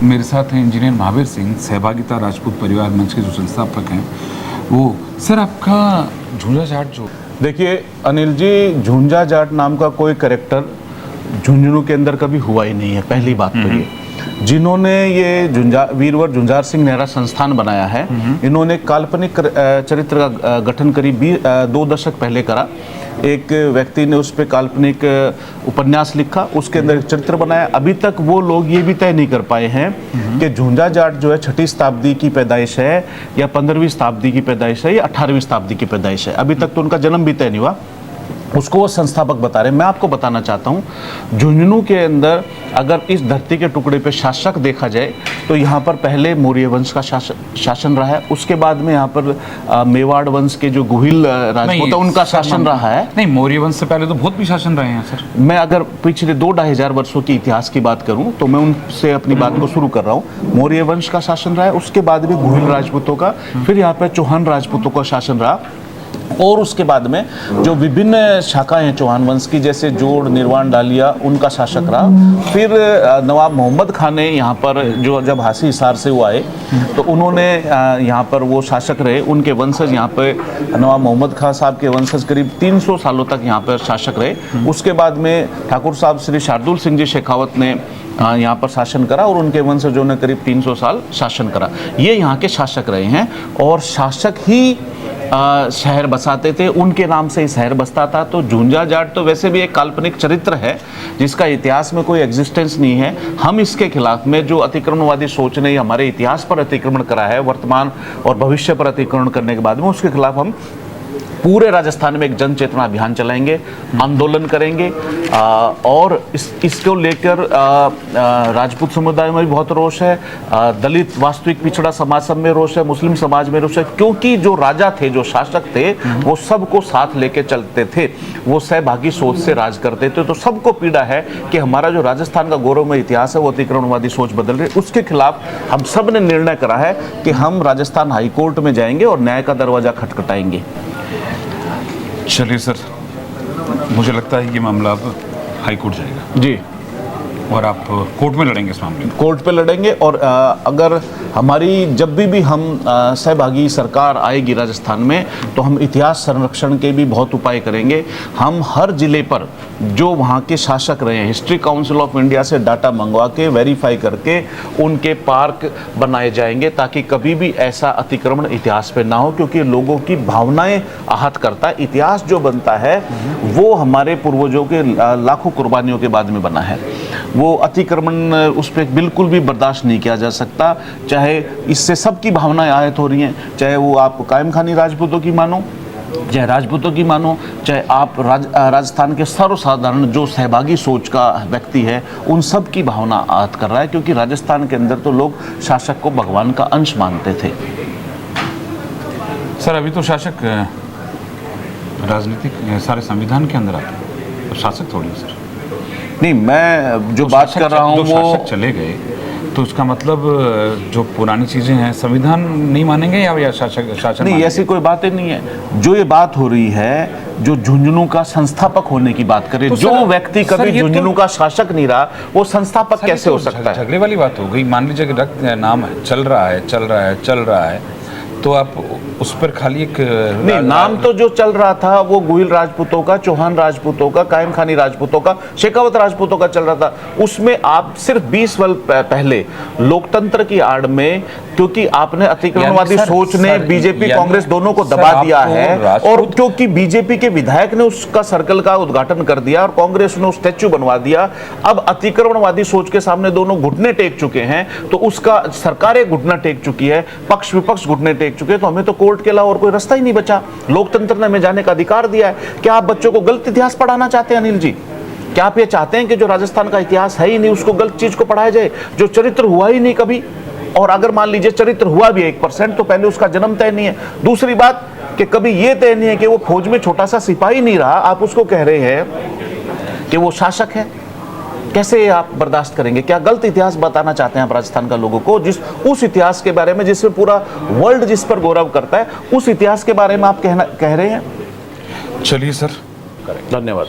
मेरे साथ हैं इंजीनियर महावीर सिंह, सहभागिता राजपूत परिवार मंच के जो संस्थापक हैं। वो सर, आपका झुंझा जाट जो, देखिए अनिल जी, झुंझा जाट नाम का कोई कैरेक्टर झुंझुनू के अंदर कभी हुआ ही नहीं है। पहली बात तो ये, जिन्होंने ये वीरवर झुंझार सिंह नेहरा संस्थान बनाया है, इन्होंने काल्पनिक चरित्र का गठन करीब 2 दशक पहले करा। एक व्यक्ति ने उस पर काल्पनिक उपन्यास लिखा, उसके अंदर एक चरित्र बनाया। अभी तक वो लोग ये भी तय नहीं कर पाए हैं कि झुंझा जाट जो है 6ठी शताब्दी की पैदाइश है या 15वीं शताब्दी की पैदाइश है या 18वीं शताब्दी की पैदाइश है। अभी तक तो उनका जन्म भी तय नहीं हुआ, उसको वो संस्थापक बता रहे हैं। मैं आपको बताना चाहता हूँ, झुंझुनू के अंदर अगर इस धरती के टुकड़े पे शासक देखा जाए तो यहाँ पर पहले मौर्य वंश का शासन रहा है, उसके बाद में यहाँ पर मेवाड़ वंश के जो गुहिल राजपूत उनका शासन रहा है। नहीं, मौर्य वंश से पहले तो बहुत भी शासन रहे हैं सर। मैं अगर पिछले 2-2.5 हजार वर्षों के इतिहास की बात करूँ तो मैं उनसे अपनी बात को शुरू कर रहा हूँ। मौर्य वंश का शासन रहा है, उसके बाद भी गुहिल राजपूतों का, फिर यहाँ पर चौहान राजपूतों का शासन रहा, और उसके बाद में जो विभिन्न शाखाएं हैं चौहान वंश की, जैसे जोड़, निर्वाण, डालिया, उनका शासक रहा। फिर नवाब मोहम्मद खान ने यहाँ पर जो जब हासी हिसार से वो आए तो उन्होंने यहाँ पर वो शासक रहे। उनके वंशज यहाँ पर नवाब मोहम्मद खान साहब के वंशज करीब 300 सालों तक यहाँ पर शासक रहे। उसके बाद में ठाकुर साहब श्री शार्दुल सिंह जी शेखावत ने यहाँ पर शासन करा और उनके वंशजों ने करीब 300 साल शासन करा। ये यहाँ के शासक रहे हैं और शासक ही शहर बसाते थे, उनके नाम से ही शहर बसता था। तो झुंझा जाट तो वैसे भी एक काल्पनिक चरित्र है जिसका इतिहास में कोई एग्जिस्टेंस नहीं है। हम इसके खिलाफ में जो अतिक्रमणवादी सोच ने हमारे इतिहास पर अतिक्रमण करा है, वर्तमान और भविष्य पर अतिक्रमण करने के बाद में, उसके खिलाफ हम पूरे राजस्थान में एक जन चेतना अभियान चलाएंगे, आंदोलन करेंगे। और इसको लेकर राजपूत समुदाय में भी बहुत रोष है, दलित वास्तविक पिछड़ा समाज सब में रोष है, मुस्लिम समाज में रोष है, क्योंकि जो राजा थे, जो शासक थे, वो सबको साथ लेके चलते थे, वो सहभागी सोच से राज करते थे। तो सबको पीड़ा है कि हमारा जो राजस्थान का गौरवमय इतिहास है वो अतिक्रमणवादी सोच बदल रही है। उसके खिलाफ हम सब ने निर्णय करा है कि हम राजस्थान हाईकोर्ट में जाएंगे और न्याय का दरवाजा खटखटाएंगे। चलिए सर, मुझे लगता है ये मामला अब हाई कोर्ट जाएगा जी, और आप कोर्ट में लड़ेंगे इस मामले में। कोर्ट पे लड़ेंगे। और अगर हमारी जब भी हम सहभागी सरकार आएगी राजस्थान में, तो हम इतिहास संरक्षण के भी बहुत उपाय करेंगे। हम हर जिले पर जो वहाँ के शासक रहे हैं, हिस्ट्री काउंसिल ऑफ इंडिया से डाटा मंगवा के वेरीफाई करके उनके पार्क बनाए जाएंगे, ताकि कभी भी ऐसा अतिक्रमण इतिहास पे ना हो, क्योंकि लोगों की भावनाएं आहत करता है। इतिहास जो बनता है वो हमारे पूर्वजों के लाखों कुर्बानियों के बाद में बना है। वो अतिक्रमण उस पर बिल्कुल भी बर्दाश्त नहीं किया जा सकता, चाहे इससे सबकी भावनाएं आहत हो रही हैं, चाहे वो आप कायम खानी राजपूतों की मानो, चाहे राजपूतों की मानो, चाहे आप राजस्थान के सर्वसाधारण जो सहभागी सोच का व्यक्ति है, उन सब की भावना आहत कर रहा है। क्योंकि राजस्थान के अंदर तो लोग शासक को भगवान का अंश मानते थे। सर, अभी तो शासक राजनीतिक सारे संविधान के अंदर आते हैं, तो शासक थोड़ी है सर। नहीं, मैं जो बात कर रहा हूँ वो शासक चले गए तो उसका मतलब जो पुरानी चीजें हैं संविधान नहीं मानेंगे या शासन नहीं, ऐसी कोई बात ही नहीं है। जो ये बात हो रही है, जो झुंझुनू का संस्थापक होने की बात करे, तो जो व्यक्ति कभी झुंझुनू का शासक नहीं रहा, वो संस्थापक कैसे हो सकता है? झगड़े वाली बात हो गई। मान लीजिए कि रक्त नाम है, चल रहा है, तो आप उस पर खाली एक नहीं, नाम तो जो चल रहा था वो गुहिल राजपूतों का, चौहान राजपूतों का, कायम खानी राजपूतों का, शेखावत राजपूतों का चल रहा था। उसमें आप सिर्फ 20 वर्ष पहले लोकतंत्र की आड़ में, क्योंकि आपने अतिक्रमणवादी सोच ने बीजेपी कांग्रेस दोनों को दबा दिया है, और क्योंकि बीजेपी के विधायक ने उसका सर्कल का उद्घाटन कर दिया और कांग्रेस ने स्टैच्यू बनवा दिया, अब अतिक्रमणवादी सोच के सामने दोनों घुटने टेक चुके हैं, तो उसका सरकारें घुटना टेक चुकी है, पक्ष विपक्ष घुटने टेक चुके हैं, तो हमें तो कोर्ट के अलावा और कोई रास्ता ही नहीं बचा। लोकतंत्र ने हमें जाने का अधिकार दिया है। क्या आप बच्चों को गलत इतिहास पढ़ाना चाहते हैं अनिल जी? क्या आप ये चाहते हैं कि जो राजस्थान का इतिहास है ही नहीं उसको गलत चीज को पढ़ाया जाए, जो चरित्र हुआ ही नहीं कभी? और अगर मान लीजिए चरित्र हुआ भी 1%, तो पहले उसका जन्म तय नहीं है। दूसरी बात कि कभी ये तय नहीं है कि वो फौज में छोटा सा सिपाही नहीं रहा, आप उसको कह रहे हैं कि वो शासक है। कैसे आप बर्दाश्त करेंगे? क्या गलत इतिहास बताना चाहते हैं आप राजस्थान का लोगों को, उस इतिहास के बारे में जिसमें पूरा वर्ल्ड जिस पर गौरव करता है, उस इतिहास के बारे में आप कह रहे हैं? चलिए सर, धन्यवाद।